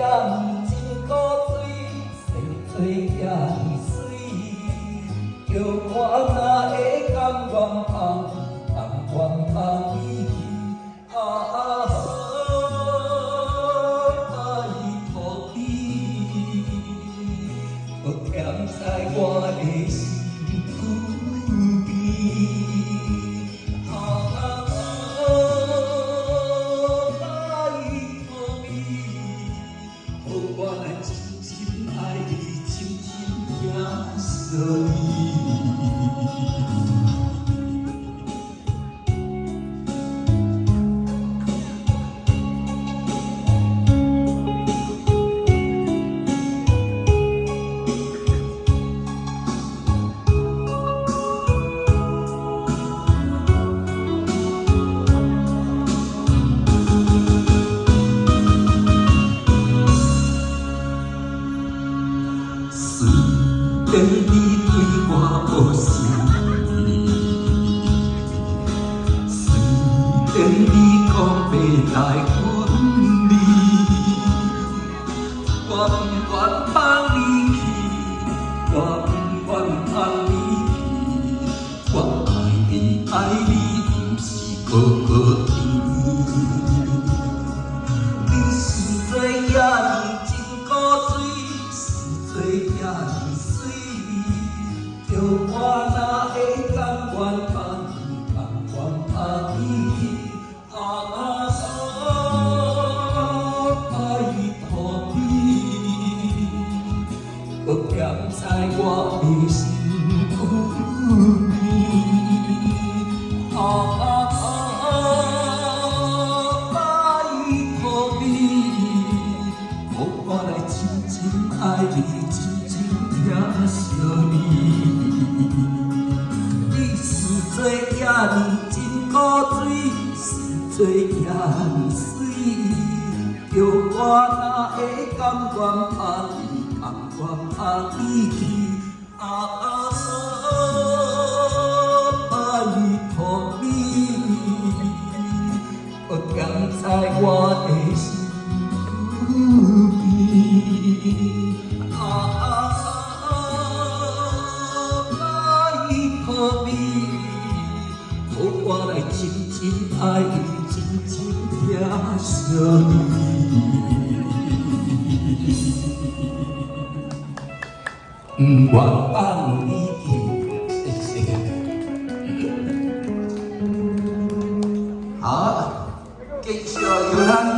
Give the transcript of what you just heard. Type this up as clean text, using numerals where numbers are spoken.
年真古水，生做遐尼水，叫我哪会甘愿放弃，甘愿放弃？啊！爱土地，搁添在我的心苦边。 我来真真爱你，真真疼惜虽然你对我无诚意，虽然你讲要来阮你，我不愿放你去，我不愿放你去，我爱你不是孤天。你是做遐尼真古水。 做遐尼水，叫我哪会甘愿放弃，甘愿放弃？爱土地，搁踮在我的心边。爱土地，我来真真爱你。 疼惜你，你是做遐尼真古水，是做遐尼水，叫我哪会甘愿放弃，甘愿放弃？爱土地，搁踮在我的心边。 我来真真爱你，真真疼惜你，不愿放你去。谢谢。好，继续有咱。